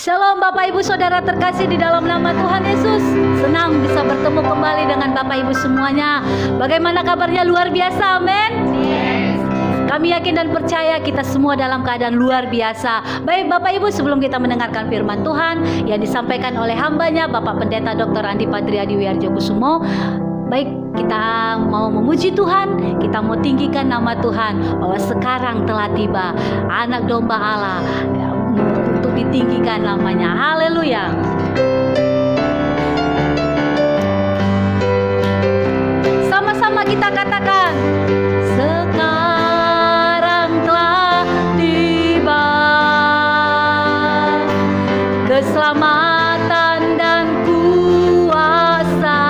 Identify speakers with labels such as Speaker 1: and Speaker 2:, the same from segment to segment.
Speaker 1: Shalom Bapak Ibu Saudara terkasih di dalam nama Tuhan Yesus. Senang bisa bertemu kembali dengan Bapak Ibu semuanya. Bagaimana kabarnya? Luar biasa, amin. Kami yakin dan percaya kita semua dalam keadaan luar biasa. Baik Bapak Ibu, sebelum kita mendengarkan firman Tuhan yang disampaikan oleh hambanya Bapak Pendeta Dr. Andi Padriadi Wiharjokusumo, baik kita mau memuji Tuhan, kita mau tinggikan nama Tuhan, bahwa sekarang telah tiba Anak Domba Allah untuk ditinggikan namanya. Haleluya. Sama-sama kita katakan, sekarang telah tiba keselamatan dan kuasa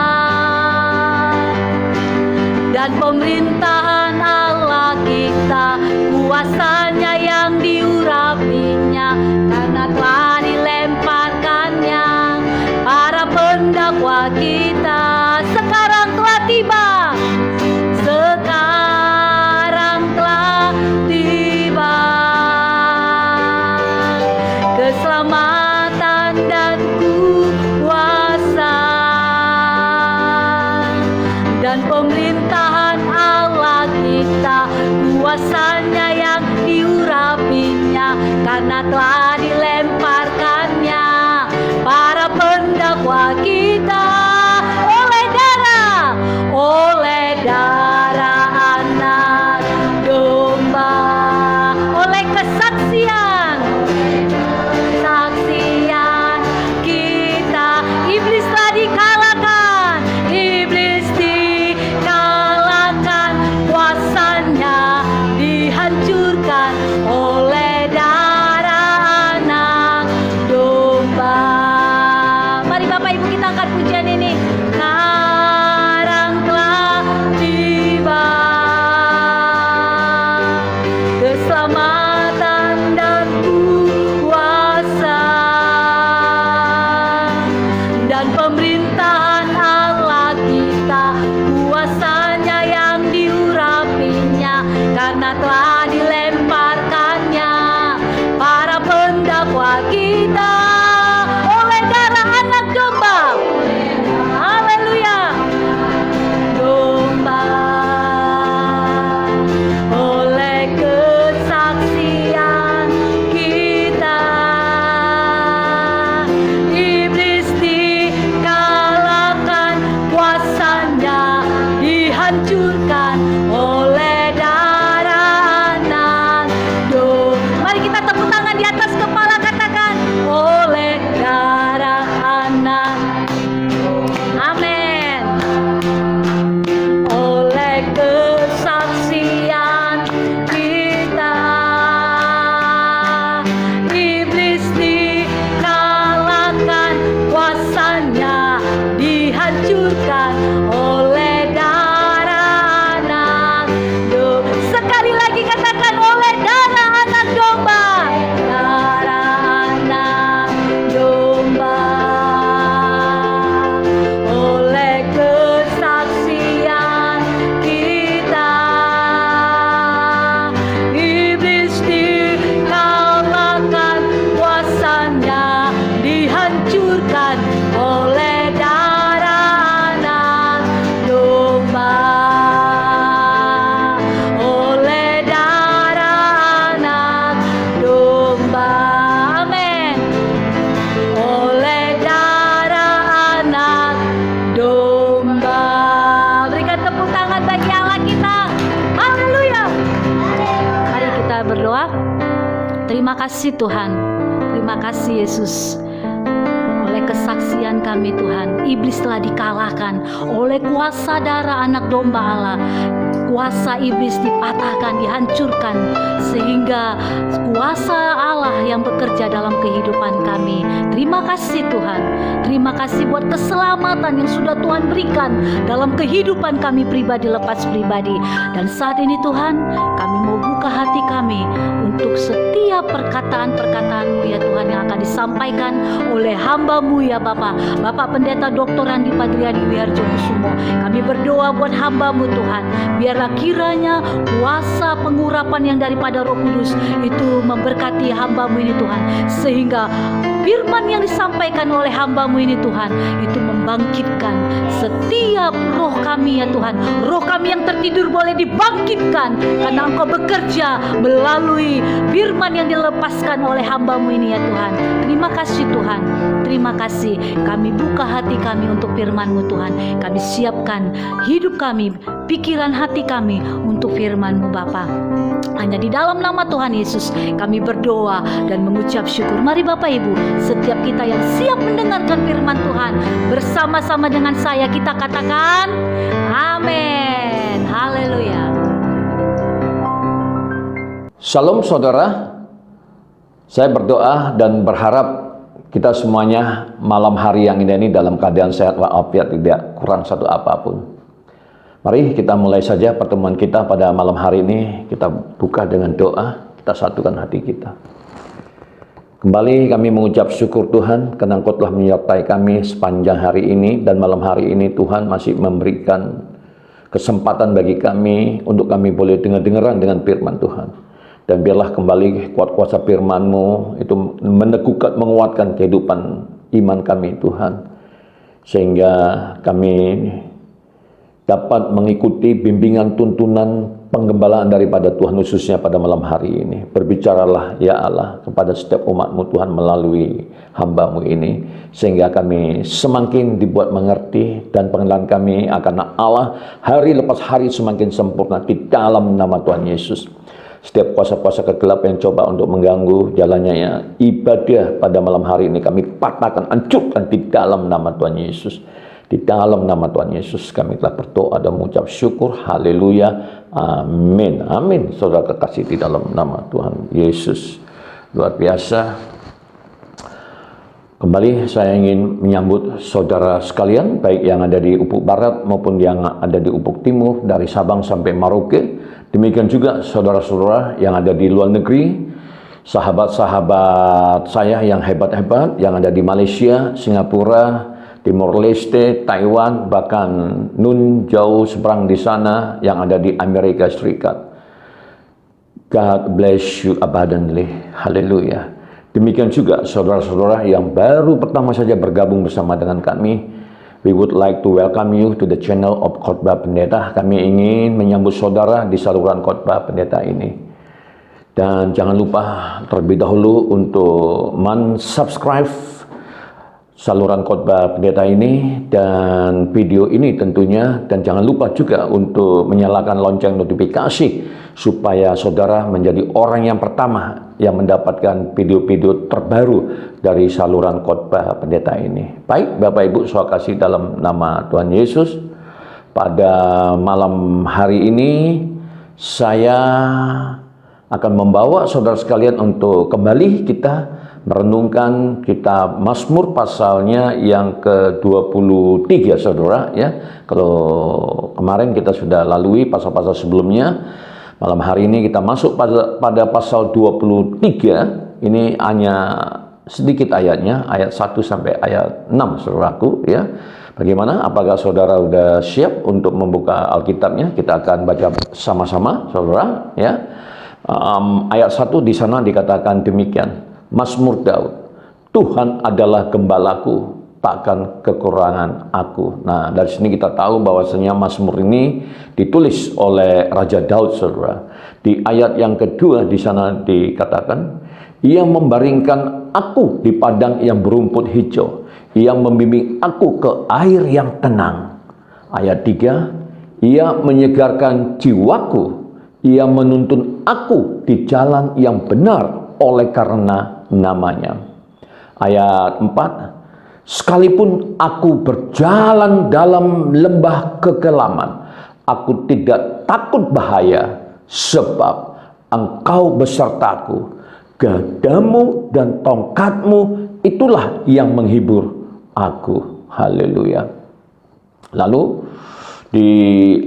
Speaker 1: dan pemerintahan Allah kita, kuasanya yang diurapinya, karena telah dilemparkannya para pendakwa kita. Sekarang telah tiba, sekarang telah tiba keselamatan dan kuasa dan pemerintahan Allah kita, kuasanya yang diurapinya, karena telah dilemparkannya para pendakwa kita oleh darah Anak Domba, oleh kesaksian kita. Iblis telah dikalahkan, iblis dikalahkan, kuasanya dihancurkan oleh darah Anak Domba. Mari Bapak Ibu kita angkat pujian ini. Sekarang telah tiba keselamatan dan kuasa dan pemerintahan Allah kita, kuasanya yang diurapinya, karena telah dilemparkannya para pendakwa kita oleh darah Anak Domba. Haleluya. Domba, oleh kesaksian kita, iblis dikalahkan, kuasanya dihancurkan oleh darah Anak Domba. Mari kita tepuk tangan di atas kepala, katakan oleh darah Anak. Amin. Oleh kesaksian kita, iblis dikalahkan, kuasanya dihancurkan oleh darah Anak Domba. Sekali lagi katakan, oleh darah Anak Domba. Darah Anak Domba, oleh kesaksian kita, iblis dikalahkan, kuasanya dihancurkan oleh darah Anak Domba. Oleh darah Anak Domba. Amin. Oleh darah Anak Domba. Berikan tepuk tangan bagi Allah kita. Haleluya. Mari kita berdoa. Terima kasih Tuhan, terima kasih Yesus. Oleh kesaksian kami Tuhan, iblis telah dikalahkan oleh kuasa darah Anak Domba Allah. Kuasa iblis dipatahkan, dihancurkan, sehingga kuasa Allah yang bekerja dalam kehidupan kami. Terima kasih Tuhan, terima kasih buat keselamatan yang sudah Tuhan berikan dalam kehidupan kami pribadi lepas pribadi. Dan saat ini Tuhan, kami mau buka hati kami untuk setiap perkataan-perkataan-Mu ya Tuhan, yang akan disampaikan oleh hamba-Mu ya Bapak Pendeta Dr. Andi Padriadi Wiharjokusumo. Kami berdoa buat hamba-Mu Tuhan, biarlah kiranya kuasa pengurapan yang daripada Roh Kudus itu memberkati hamba-Mu ini Tuhan, sehingga firman yang disampaikan oleh hamba-Mu ini Tuhan, itu membangkitkan setiap roh kami ya Tuhan. Roh kami yang tertidur boleh dibangkitkan karena Engkau bekerja melalui firman yang dilepaskan oleh hamba-Mu ini ya Tuhan. Terima kasih Tuhan, terima kasih. Kami buka hati kami untuk firman-Mu Tuhan. Kami siapkan hidup kami, pikiran hati kami untuk firman-Mu Bapa. Hanya di dalam nama Tuhan Yesus kami berdoa dan mengucap syukur. Mari Bapak Ibu, setiap kita yang siap mendengarkan firman Tuhan, bersama-sama dengan saya kita katakan amin. Haleluya.
Speaker 2: Shalom saudara, saya berdoa dan berharap kita semuanya malam hari yang indah ini dalam keadaan sehat walafiat, tidak kurang satu apapun. Mari kita mulai saja pertemuan kita pada malam hari ini. Kita buka dengan doa, kita satukan hati kita. Kembali kami mengucap syukur Tuhan karena Engkau telah menyertai kami sepanjang hari ini, dan malam hari ini Tuhan masih memberikan kesempatan bagi kami untuk kami boleh dengar-dengaran dengan firman Tuhan. Dan biarlah kembali kuat kuasa firman-Mu itu meneguhkan, menguatkan kehidupan iman kami Tuhan, sehingga kami dapat mengikuti bimbingan tuntunan penggembalaan daripada Tuhan, khususnya pada malam hari ini. Berbicaralah ya Allah kepada setiap umat-Mu Tuhan melalui hamba-Mu ini, sehingga kami semakin dibuat mengerti dan pengenalan kami akan Allah hari lepas hari semakin sempurna di dalam nama Tuhan Yesus. Setiap kuasa-kuasa kegelapan yang coba untuk mengganggu jalannya ibadah pada malam hari ini kami patahkan, hancurkan di dalam nama Tuhan Yesus. Di dalam nama Tuhan Yesus kami telah berdoa dan mengucap syukur. Haleluya. Amin. Amin. Saudara kekasih di dalam nama Tuhan Yesus. Luar biasa. Kembali saya ingin menyambut saudara sekalian, baik yang ada di Ufuk Barat maupun yang ada di Ufuk Timur, dari Sabang sampai Merauke. Demikian juga saudara-saudara yang ada di luar negeri, sahabat-sahabat saya yang hebat-hebat yang ada di Malaysia, Singapura, Timor Leste, Taiwan, bahkan nun jauh seberang di sana yang ada di Amerika Serikat. God bless you abundantly. Haleluya. Demikian juga saudara-saudara yang baru pertama saja bergabung bersama dengan kami. We would like to welcome you to the channel of Khotbah Pendeta. Kami ingin menyambut saudara di saluran Khotbah Pendeta ini. Dan jangan lupa terlebih dahulu untuk subscribe saluran Khotbah Pendeta ini dan video ini tentunya, dan jangan lupa juga untuk menyalakan lonceng notifikasi supaya saudara menjadi orang yang pertama yang mendapatkan video-video terbaru dari saluran Khotbah Pendeta ini. Baik Bapak Ibu saudara kasih dalam nama Tuhan Yesus, pada malam hari ini saya akan membawa saudara sekalian untuk kembali kita merenungkan kitab Mazmur pasalnya yang ke-23 saudara ya. Kalau kemarin kita sudah lalui pasal-pasal sebelumnya, malam hari ini kita masuk pada pasal 23. Ini hanya sedikit ayatnya, ayat 1 sampai ayat 6 saudaraku ya. Bagaimana? Apakah saudara sudah siap untuk membuka Alkitabnya? Kita akan baca sama-sama saudara ya. Ayat 1 di sana dikatakan demikian. Mazmur Daud, Tuhan adalah gembalaku, takkan kekurangan aku. Nah, dari sini kita tahu bahwasanya Mazmur ini ditulis oleh Raja Daud, saudara. Di ayat yang kedua di sana dikatakan, Ia membaringkan aku di padang yang berumput hijau, Ia membimbing aku ke air yang tenang. Ayat 3, Ia menyegarkan jiwaku, Ia menuntun aku di jalan yang benar oleh karena namanya. Ayat 4, sekalipun aku berjalan dalam lembah kekelaman, aku tidak takut bahaya, sebab Engkau besertaku, gadamu dan tongkatmu itulah yang menghibur aku. Haleluya. Lalu di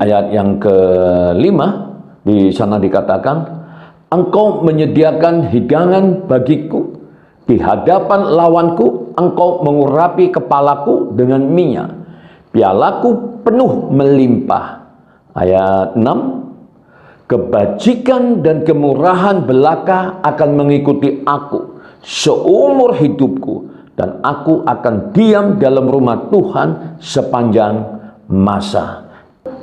Speaker 2: ayat yang kelima di sana dikatakan, Engkau menyediakan hidangan bagiku, di hadapan lawanku Engkau mengurapi kepalaku dengan minyak, pialaku penuh melimpah. Ayat 6, kebajikan dan kemurahan belaka akan mengikuti aku seumur hidupku, dan aku akan diam dalam rumah Tuhan sepanjang masa.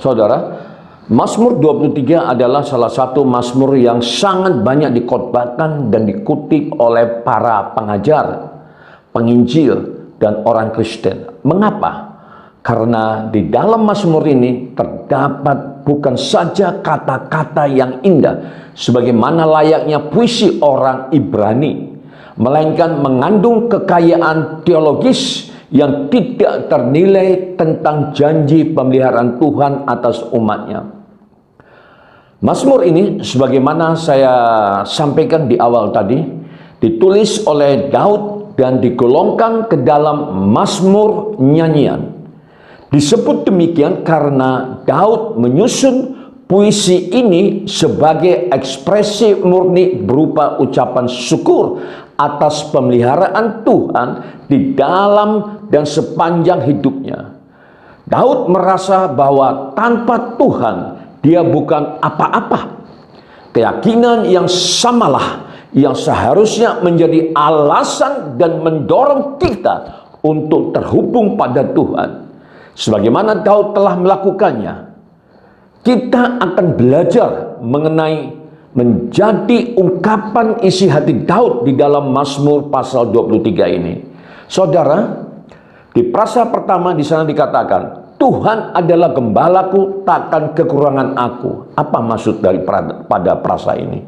Speaker 2: Saudara, Mazmur 23 adalah salah satu mazmur yang sangat banyak dikhotbahkan dan dikutip oleh para pengajar, penginjil, dan orang Kristen. Mengapa? Karena di dalam mazmur ini terdapat bukan saja kata-kata yang indah sebagaimana layaknya puisi orang Ibrani, melainkan mengandung kekayaan teologis yang tidak ternilai tentang janji pemeliharaan Tuhan atas umatnya. Mazmur ini, sebagaimana saya sampaikan di awal tadi, ditulis oleh Daud dan digolongkan ke dalam mazmur nyanyian. Disebut demikian karena Daud menyusun puisi ini sebagai ekspresi murni berupa ucapan syukur atas pemeliharaan Tuhan di dalam dan sepanjang hidupnya. Daud merasa bahwa tanpa Tuhan dia bukan apa-apa. Keyakinan yang samalah yang seharusnya menjadi alasan dan mendorong kita untuk terhubung pada Tuhan. Sebagaimana Daud telah melakukannya, kita akan belajar mengenai menjadi ungkapan isi hati Daud di dalam Mazmur pasal 23 ini. Saudara, di prasa pertama di sana dikatakan, Tuhan adalah gembalaku, takkan kekurangan aku. Apa maksud pada prasa ini?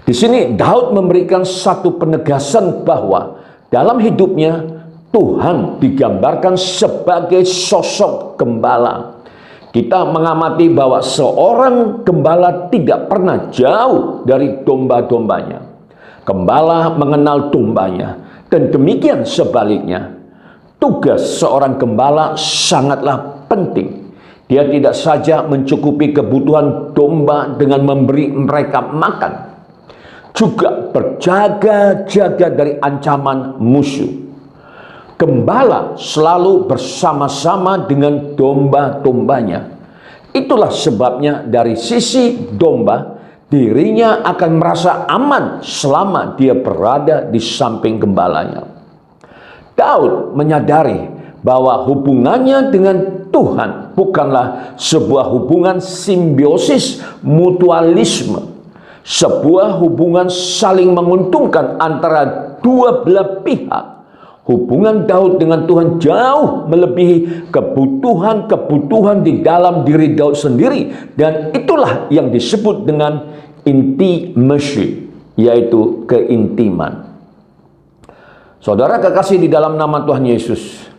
Speaker 2: Di sini Daud memberikan satu penegasan bahwa dalam hidupnya Tuhan digambarkan sebagai sosok gembala. Kita mengamati bahwa seorang gembala tidak pernah jauh dari domba-dombanya. Gembala mengenal dombanya, dan demikian sebaliknya. Tugas seorang gembala sangatlah penting. Dia tidak saja mencukupi kebutuhan domba dengan memberi mereka makan, juga berjaga-jaga dari ancaman musuh. Gembala selalu bersama-sama dengan domba-dombanya. Itulah sebabnya dari sisi domba, dirinya akan merasa aman selama dia berada di samping gembalanya. Daud menyadari bahwa hubungannya dengan Tuhan bukanlah sebuah hubungan simbiosis mutualisme, sebuah hubungan saling menguntungkan antara dua belah pihak. Hubungan Daud dengan Tuhan jauh melebihi kebutuhan-kebutuhan di dalam diri Daud sendiri, dan itulah yang disebut dengan intimacy, yaitu keintiman. Saudara kekasih di dalam nama Tuhan Yesus,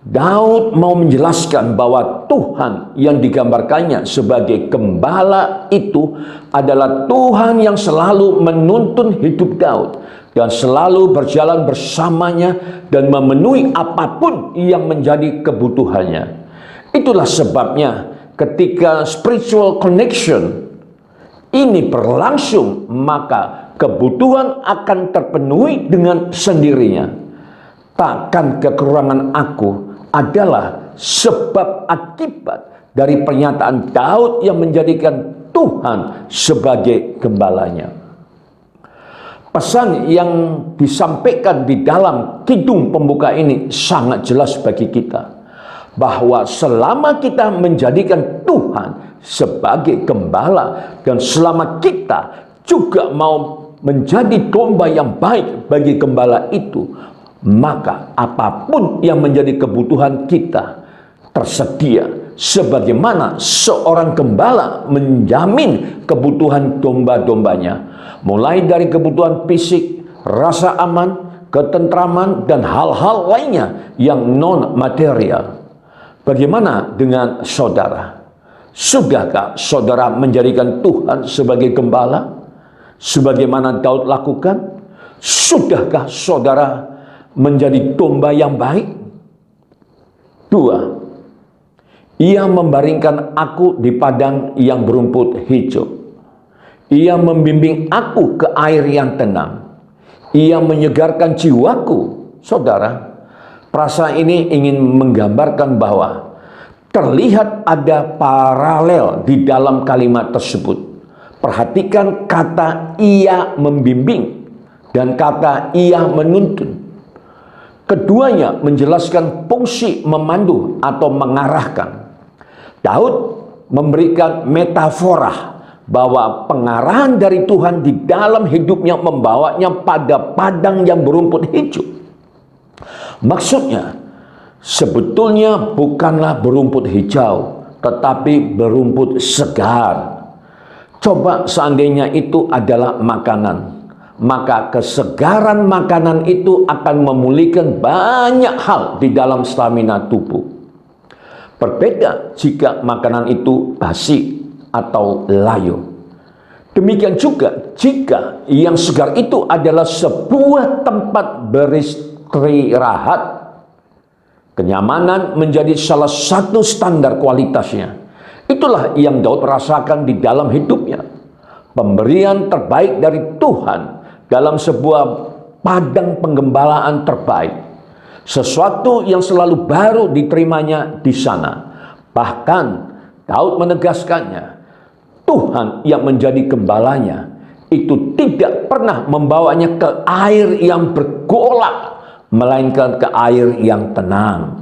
Speaker 2: Daud mau menjelaskan bahwa Tuhan yang digambarkannya sebagai gembala itu adalah Tuhan yang selalu menuntun hidup Daud dan selalu berjalan bersamanya dan memenuhi apapun yang menjadi kebutuhannya. Itulah sebabnya ketika spiritual connection ini berlangsung, maka kebutuhan akan terpenuhi dengan sendirinya. Takkan kekurangan aku adalah sebab akibat dari pernyataan Daud yang menjadikan Tuhan sebagai gembalanya. Pesan yang disampaikan di dalam kidung pembuka ini sangat jelas bagi kita, bahwa selama kita menjadikan Tuhan sebagai gembala dan selama kita juga mau menjadi domba yang baik bagi gembala itu, maka apapun yang menjadi kebutuhan kita tersedia, sebagaimana seorang gembala menjamin kebutuhan domba-dombanya, mulai dari kebutuhan fisik, rasa aman, ketentraman, dan hal-hal lainnya yang non-material. Bagaimana dengan saudara? Sudahkah saudara menjadikan Tuhan sebagai gembala sebagaimana Daud lakukan? Sudahkah saudara menjadi domba yang baik? 2. Ia membaringkan aku di padang yang berumput hijau. Ia membimbing aku ke air yang tenang. Ia menyegarkan jiwaku. Saudara, prasa ini ingin menggambarkan bahwa terlihat ada paralel di dalam kalimat tersebut. Perhatikan kata ia membimbing. dan kata ia menuntun. Keduanya menjelaskan fungsi memandu atau mengarahkan. Daud memberikan metafora bahwa pengarahan dari Tuhan di dalam hidupnya membawanya pada padang yang berumput hijau. Maksudnya, sebetulnya bukanlah berumput hijau, tetapi berumput segar. Coba seandainya itu adalah makanan, maka kesegaran makanan itu akan memulihkan banyak hal di dalam stamina tubuh. Berbeda jika makanan itu basi atau layu. Demikian juga jika yang segar itu adalah sebuah tempat beristirahat, kenyamanan menjadi salah satu standar kualitasnya. Itulah yang Daud rasakan di dalam hidupnya. Pemberian terbaik dari Tuhan dalam sebuah padang penggembalaan terbaik. Sesuatu yang selalu baru diterimanya di sana. Bahkan Daud menegaskannya, Tuhan yang menjadi gembalanya itu tidak pernah membawanya ke air yang bergolak, melainkan ke air yang tenang.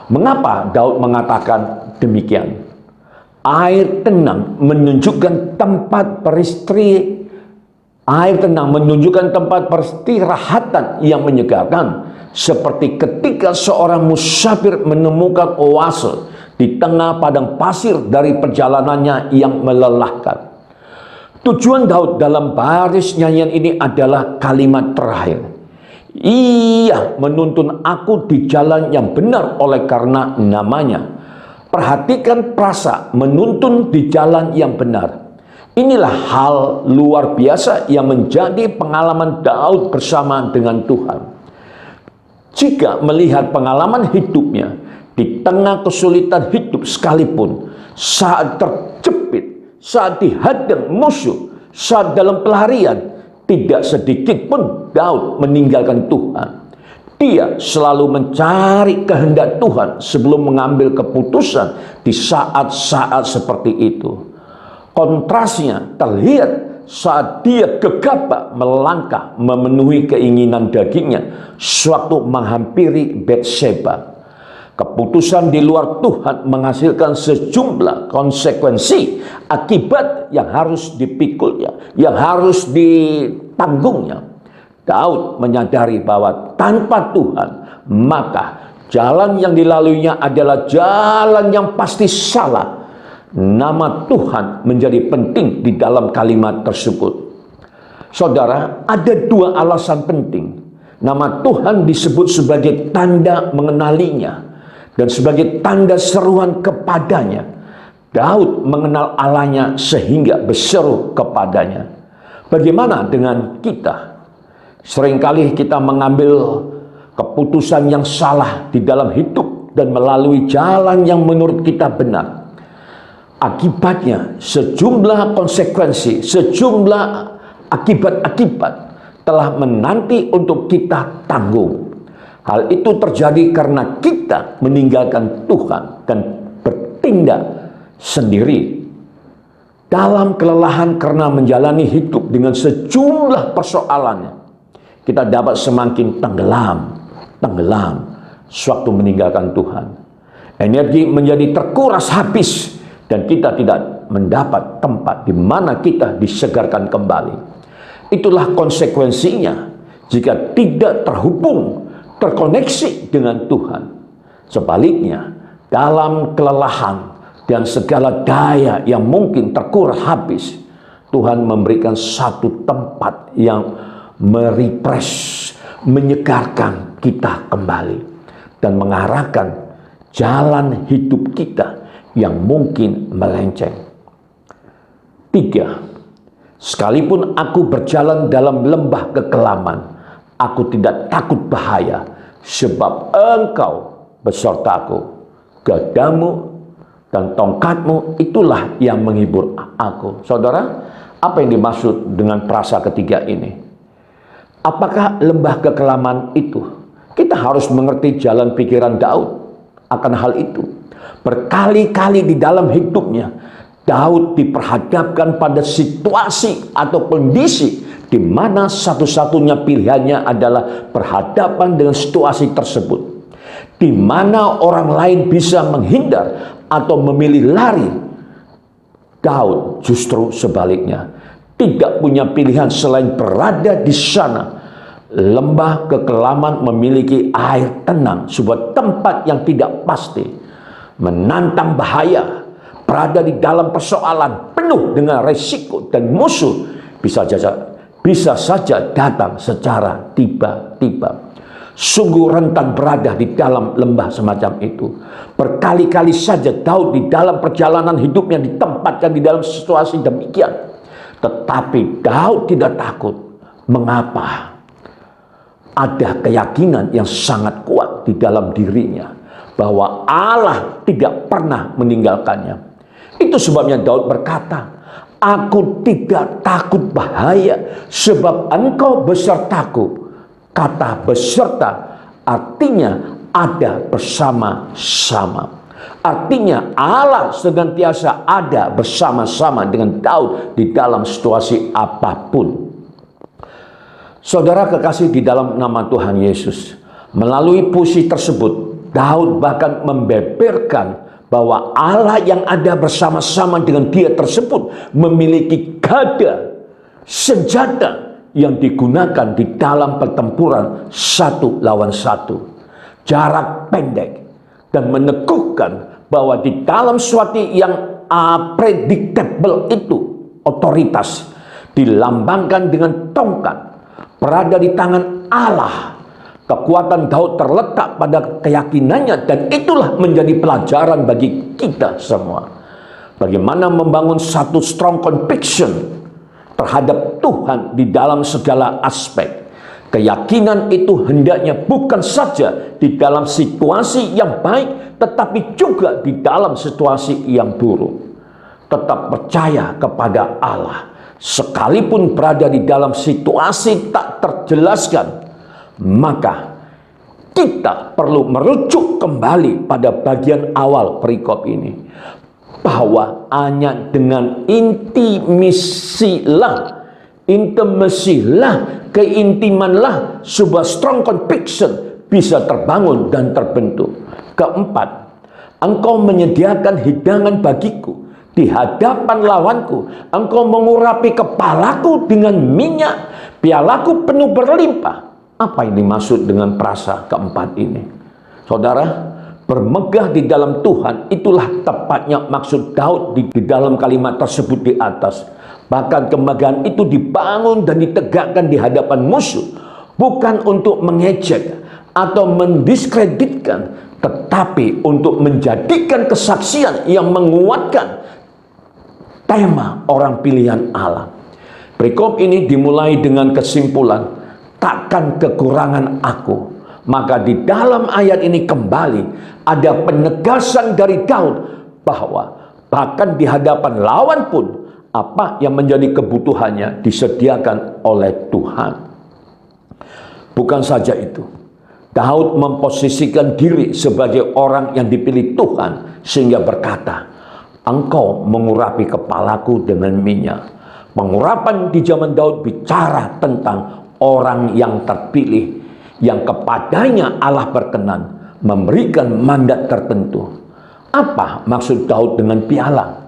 Speaker 2: Mengapa Daud mengatakan demikian? Air tenang menunjukkan tempat peristirahatan yang menyegarkan, seperti ketika seorang musafir menemukan oase di tengah padang pasir dari perjalanannya yang melelahkan. Tujuan Daud dalam baris nyanyian ini adalah kalimat terakhir. Ia menuntun aku di jalan yang benar oleh karena namanya. Perhatikan frasa menuntun di jalan yang benar. Inilah hal luar biasa yang menjadi pengalaman Daud bersama dengan Tuhan. Jika melihat pengalaman hidupnya di tengah kesulitan hidup sekalipun, saat terjepit, saat dihadang musuh, saat dalam pelarian, tidak sedikit pun Daud meninggalkan Tuhan. Dia selalu mencari kehendak Tuhan sebelum mengambil keputusan di saat-saat seperti itu. Kontrasnya terlihat saat dia gegabah melangkah memenuhi keinginan dagingnya sewaktu menghampiri Betseba. Keputusan di luar Tuhan menghasilkan sejumlah konsekuensi akibat yang harus dipikulnya, yang harus ditanggungnya. Daud menyadari bahwa tanpa Tuhan, maka jalan yang dilaluinya adalah jalan yang pasti salah. Nama Tuhan menjadi penting di dalam kalimat tersebut. Saudara, ada dua alasan penting. Nama Tuhan disebut sebagai tanda mengenalinya dan sebagai tanda seruan kepadanya. Daud mengenal Allahnya sehingga berseru kepadanya. Bagaimana dengan kita? Seringkali kita mengambil keputusan yang salah di dalam hidup dan melalui jalan yang menurut kita benar. Akibatnya sejumlah konsekuensi, sejumlah akibat-akibat telah menanti untuk kita tanggung. Hal itu terjadi karena kita meninggalkan Tuhan dan bertindak sendiri. Dalam kelelahan karena menjalani hidup dengan sejumlah persoalannya, kita dapat semakin tenggelam sewaktu meninggalkan Tuhan. Energi menjadi terkuras habis dan kita tidak mendapat tempat di mana kita disegarkan kembali. Itulah konsekuensinya jika tidak terkoneksi dengan Tuhan. Sebaliknya, dalam kelelahan dan segala daya yang mungkin terkuras habis, Tuhan memberikan satu tempat yang merefresh, menyegarkan kita kembali dan mengarahkan jalan hidup kita yang mungkin melenceng. 3. Sekalipun aku berjalan dalam lembah kekelaman, aku tidak takut bahaya, sebab Engkau besertaku. Gadamu dan tongkatmu itulah yang menghibur aku. Saudara, apa yang dimaksud dengan frasa ketiga ini? Apakah lembah kekelaman itu? Kita harus mengerti jalan pikiran Daud akan hal itu. Berkali-kali di dalam hidupnya, Daud diperhadapkan pada situasi atau kondisi di mana satu-satunya pilihannya adalah berhadapan dengan situasi tersebut, di mana orang lain bisa menghindar atau memilih lari. Daud justru sebaliknya, tidak punya pilihan selain berada di sana. Lembah kekelaman memiliki air tenang, sebuah tempat yang tidak pasti, menantang bahaya, berada di dalam persoalan penuh dengan resiko, dan musuh bisa saja datang secara tiba-tiba. Sungguh rentan berada di dalam lembah semacam itu. Berkali-kali saja Daud di dalam perjalanan hidupnya ditempatkan di dalam situasi demikian. Tetapi Daud tidak takut. Mengapa? Ada keyakinan yang sangat kuat di dalam dirinya bahwa Allah tidak pernah meninggalkannya. Itu sebabnya Daud berkata, "Aku tidak takut bahaya, sebab Engkau besertaku." Kata beserta artinya ada bersama-sama. Artinya Allah senantiasa ada bersama-sama dengan Daud di dalam situasi apapun. Saudara kekasih di dalam nama Tuhan Yesus, melalui puisi tersebut, Daud bahkan membeberkan bahwa Allah yang ada bersama-sama dengan dia tersebut memiliki gada, senjata yang digunakan di dalam pertempuran 1 lawan 1, jarak pendek, dan meneguhkan bahwa di dalam suatu yang predictable itu, otoritas dilambangkan dengan tongkat, berada di tangan Allah. Kekuatan Daud terletak pada keyakinannya, dan itulah menjadi pelajaran bagi kita semua. Bagaimana membangun satu strong conviction terhadap Tuhan di dalam segala aspek. Keyakinan itu hendaknya bukan saja di dalam situasi yang baik, tetapi juga di dalam situasi yang buruk. Tetap percaya kepada Allah, sekalipun berada di dalam situasi tak terjelaskan. Maka kita perlu merujuk kembali pada bagian awal perikop ini, bahwa hanya dengan intimasilah, keintimanlah, sebuah strong conviction bisa terbangun dan terbentuk. Keempat, Engkau menyediakan hidangan bagiku di hadapan lawanku. Engkau mengurapi kepalaku dengan minyak, pialaku penuh berlimpah. Apa yang dimaksud dengan frasa keempat ini? Saudara, bermegah di dalam Tuhan, itulah tepatnya maksud Daud di dalam kalimat tersebut di atas. Bahkan kemegahan itu dibangun dan ditegakkan di hadapan musuh, bukan untuk mengejek atau mendiskreditkan, tetapi untuk menjadikan kesaksian yang menguatkan tema orang pilihan Allah. Perikop ini dimulai dengan kesimpulan, takkan kekurangan aku. Maka di dalam ayat ini kembali ada penegasan dari Daud bahwa bahkan di hadapan lawan pun apa yang menjadi kebutuhannya disediakan oleh Tuhan. Bukan saja itu, Daud memposisikan diri sebagai orang yang dipilih Tuhan sehingga berkata, "Engkau mengurapi kepalaku dengan minyak." Pengurapan di zaman Daud bicara tentang orang yang terpilih, yang kepadanya Allah berkenan memberikan mandat tertentu. Apa maksud Daud dengan piala?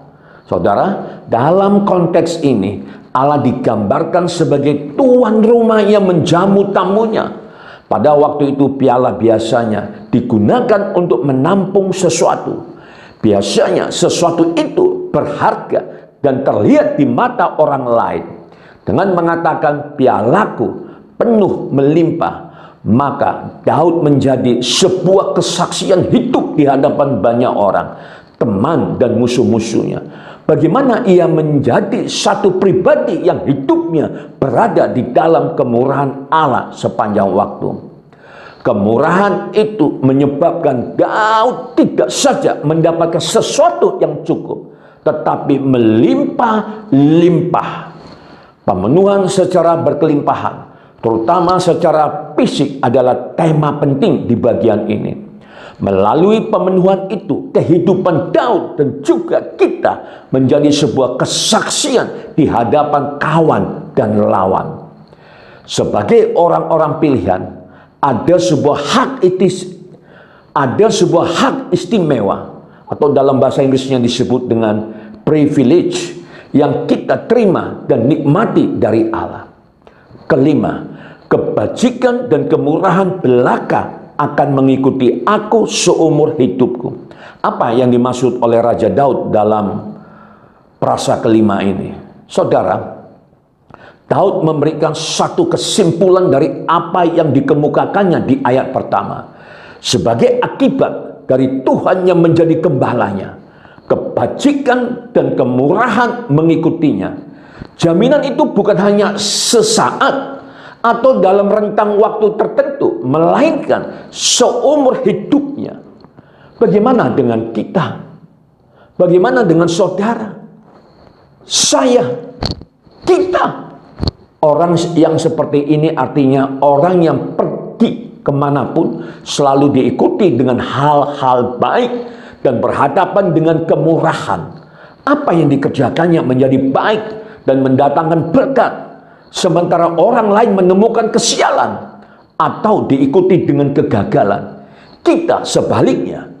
Speaker 2: Saudara, dalam konteks ini Allah digambarkan sebagai tuan rumah yang menjamu tamunya. Pada waktu itu piala biasanya digunakan untuk menampung sesuatu. Biasanya sesuatu itu berharga dan terlihat di mata orang lain. Dengan mengatakan pialaku penuh melimpah, maka Daud menjadi sebuah kesaksian hidup di hadapan banyak orang, teman dan musuh-musuhnya. Bagaimana ia menjadi satu pribadi yang hidupnya berada di dalam kemurahan Allah sepanjang waktu. Kemurahan itu menyebabkan Daud tidak saja mendapatkan sesuatu yang cukup, tetapi melimpah-limpah. Pemenuhan secara berkelimpahan, terutama secara fisik, adalah tema penting di bagian ini. Melalui pemenuhan itu, kehidupan Daud dan juga kita menjadi sebuah kesaksian di hadapan kawan dan lawan. Sebagai orang-orang pilihan, ada sebuah hak istimewa, atau dalam bahasa Inggrisnya disebut dengan privilege, yang kita terima dan nikmati dari Allah. Kelima, kebajikan dan kemurahan belaka akan mengikuti aku seumur hidupku. Apa yang dimaksud oleh Raja Daud dalam prasa kelima ini? Saudara, Daud memberikan satu kesimpulan dari apa yang dikemukakannya di ayat pertama. Sebagai akibat dari Tuhan yang menjadi gembalanya, kebajikan dan kemurahan mengikutinya. Jaminan itu bukan hanya sesaat atau dalam rentang waktu tertentu, melainkan seumur hidupnya. Bagaimana dengan kita? Bagaimana dengan saudara? Saya, kita. Orang yang seperti ini artinya orang yang pergi kemanapun selalu diikuti dengan hal-hal baik dan berhadapan dengan kemurahan. Apa yang dikerjakannya menjadi baik dan mendatangkan berkat, sementara orang lain menemukan kesialan atau diikuti dengan kegagalan. Kita sebaliknya.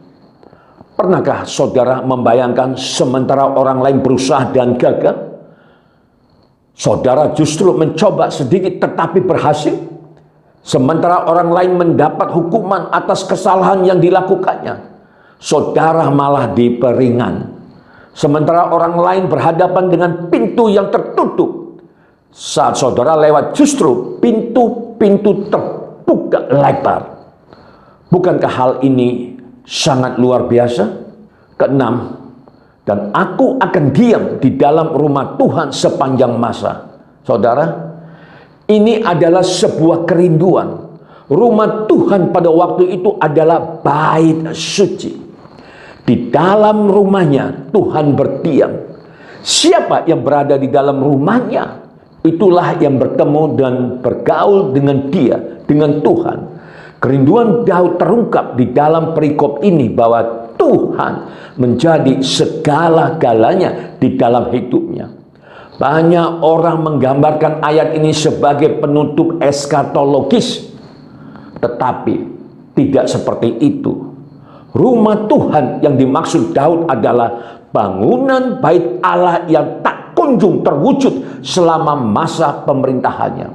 Speaker 2: Pernahkah saudara membayangkan sementara orang lain berusaha dan gagal, saudara justru mencoba sedikit tetapi berhasil? Sementara orang lain mendapat hukuman atas kesalahan yang dilakukannya, saudara malah diperingan. Sementara orang lain berhadapan dengan pintu yang tertutup, saat saudara lewat justru pintu-pintu terbuka lebar. Bukankah hal ini sangat luar biasa? Keenam, dan aku akan diam di dalam rumah Tuhan sepanjang masa. Saudara, ini adalah sebuah kerinduan. Rumah Tuhan pada waktu itu adalah bait suci. Di dalam rumahnya Tuhan berdiam. Siapa yang berada di dalam rumahnya, itulah yang bertemu dan bergaul dengan dia, dengan Tuhan. Kerinduan Daud terungkap di dalam perikop ini bahwa Tuhan menjadi segala-galanya di dalam hidupnya. Banyak orang menggambarkan ayat ini sebagai penutup eskatologis, tetapi tidak seperti itu. Rumah Tuhan yang dimaksud Daud adalah bangunan bait Allah yang tak kunjung terwujud selama masa pemerintahannya.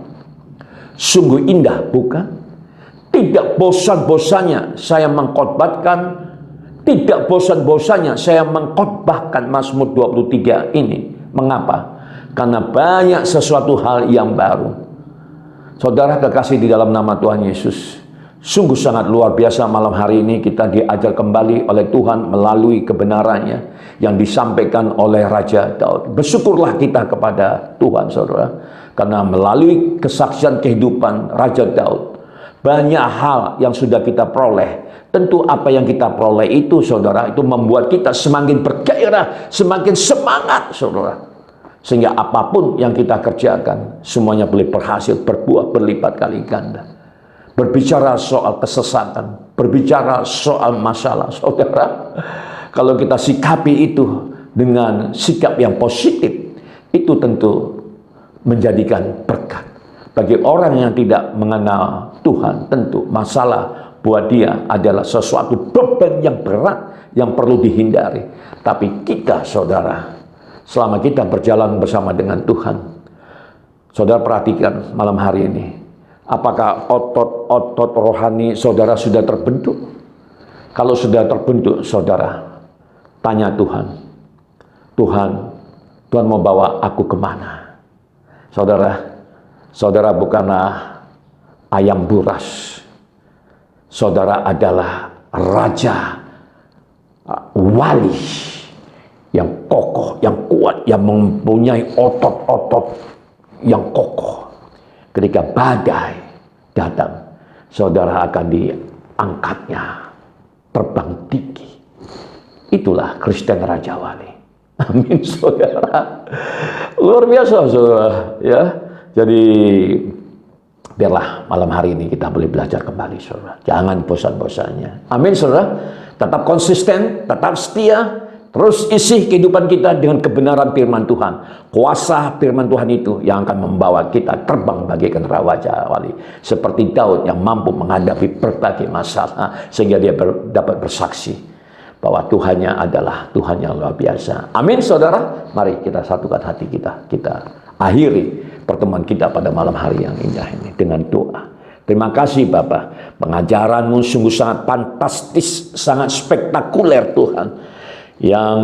Speaker 2: Sungguh indah, bukan? Tidak bosan-bosannya saya mengkhotbahkan, tidak bosan-bosannya saya mengkhotbahkan Mazmur 23 ini. Mengapa? Karena banyak sesuatu hal yang baru. Saudara kekasih di dalam nama Tuhan Yesus, sungguh sangat luar biasa malam hari ini kita diajar kembali oleh Tuhan melalui kebenarannya yang disampaikan oleh Raja Daud. Bersyukurlah kita kepada Tuhan, saudara, karena melalui kesaksian kehidupan Raja Daud, banyak hal yang sudah kita peroleh. Tentu apa yang kita peroleh itu, saudara, itu membuat kita semakin bergairah, semakin semangat, saudara. Sehingga apapun yang kita kerjakan, semuanya boleh berhasil, berbuah berlipat kali ganda. Berbicara soal kesesatan, berbicara soal masalah, saudara, kalau kita sikapi itu dengan sikap yang positif, itu tentu menjadikan berkat. Bagi orang yang tidak mengenal Tuhan, tentu masalah buat dia adalah sesuatu beban yang berat yang perlu dihindari. Tapi kita, saudara, selama kita berjalan bersama dengan Tuhan, saudara perhatikan malam hari ini, apakah otot-otot rohani saudara sudah terbentuk? Kalau sudah terbentuk, saudara, tanya Tuhan, Tuhan mau bawa aku kemana? Saudara bukanlah ayam buras. Saudara adalah raja, wali yang kokoh, yang kuat, yang mempunyai otot-otot yang kokoh. Ketika badai datang, saudara akan diangkatnya terbang tinggi. Itulah Kristen Raja Wali. Amin, saudara. Luar biasa, saudara. Ya, jadi biarlah malam hari ini kita boleh belajar kembali, saudara. Jangan bosan-bosannya. Amin, saudara. Tetap konsisten, tetap setia. Terus isi kehidupan kita dengan kebenaran firman Tuhan. Kuasa firman Tuhan itu yang akan membawa kita terbang bagaikan raja wali. Seperti Daud yang mampu menghadapi berbagai masalah. Sehingga dia dapat bersaksi bahwa Tuhannya adalah Tuhan yang luar biasa. Amin saudara. Mari kita satukan hati kita. Kita akhiri pertemuan kita pada malam hari yang indah ini dengan doa. Terima kasih Bapa. Pengajaran-Mu sungguh sangat fantastis, sangat spektakuler Tuhan. Yang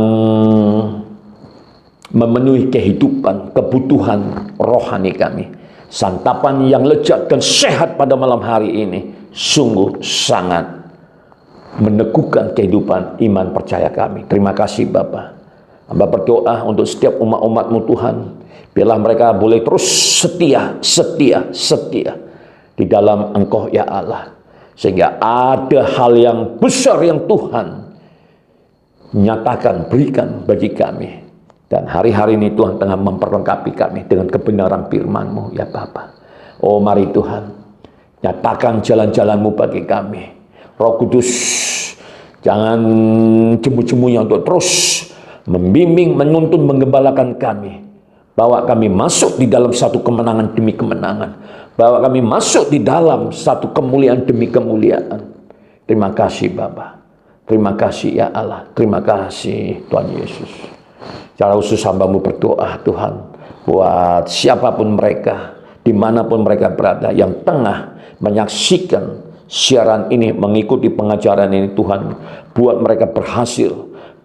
Speaker 2: memenuhi kehidupan, kebutuhan rohani kami. Santapan yang lezat dan sehat pada malam hari ini sungguh sangat meneguhkan kehidupan iman percaya kami. Terima kasih Bapa. Hamba berdoa untuk setiap umat-umat-Mu Tuhan. Biarlah mereka boleh terus setia di dalam Engkau ya Allah. Sehingga ada hal yang besar yang Tuhan nyatakan, berikan bagi kami. Dan hari-hari ini Tuhan tengah memperlengkapi kami dengan kebenaran firman-Mu ya Bapa. Oh mari Tuhan, nyatakan jalan-jalan-Mu bagi kami. Roh Kudus, jangan jemu-jemunya untuk terus membimbing, menuntun, menggembalakan kami. Bawa kami masuk di dalam satu kemenangan demi kemenangan. Bawa kami masuk di dalam satu kemuliaan demi kemuliaan. Terima kasih Bapa. Terima kasih ya Allah. Terima kasih Tuhan Yesus. Secara khusus hamba-Mu berdoa Tuhan. Buat siapapun mereka, dimanapun mereka berada, yang tengah menyaksikan siaran ini, mengikuti pengajaran ini Tuhan. Buat mereka berhasil.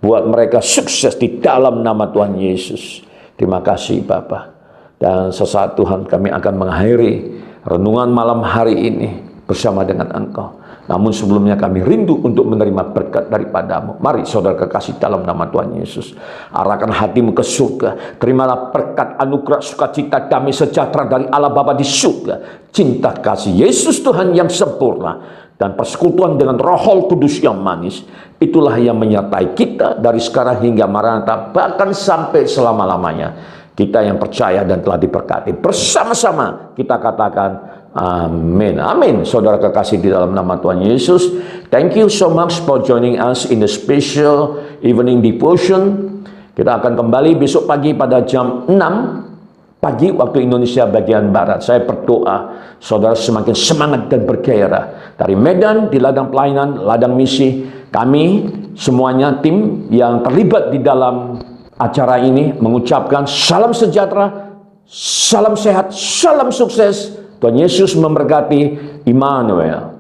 Speaker 2: Buat mereka sukses di dalam nama Tuhan Yesus. Terima kasih Bapa. Dan sesaat Tuhan kami akan mengakhiri renungan malam hari ini bersama dengan Engkau. Namun sebelumnya kami rindu untuk menerima berkat daripada-Mu. Mari saudara kekasih dalam nama Tuhan Yesus. Arahkan hatimu ke surga. Terimalah berkat anugerah sukacita damai sejahtera dari Allah Bapa di surga. Cinta kasih Yesus Tuhan yang sempurna. Dan persekutuan dengan Roh Kudus yang manis. Itulah yang menyertai kita dari sekarang hingga Maranatha. Bahkan sampai selama-lamanya. Kita yang percaya dan telah diberkati. Bersama-sama kita katakan amin. Amin. Saudara kekasih di dalam nama Tuhan Yesus. Thank you so much for joining us in the special evening devotion. Kita akan kembali besok pagi pada jam 6 pagi waktu Indonesia bagian Barat. Saya berdoa saudara semakin semangat dan bergairah. Dari Medan di ladang pelayanan, ladang misi, kami semuanya tim yang terlibat di dalam acara ini mengucapkan salam sejahtera, salam sehat, salam sukses. Tuhan Yesus memberkati. Immanuel.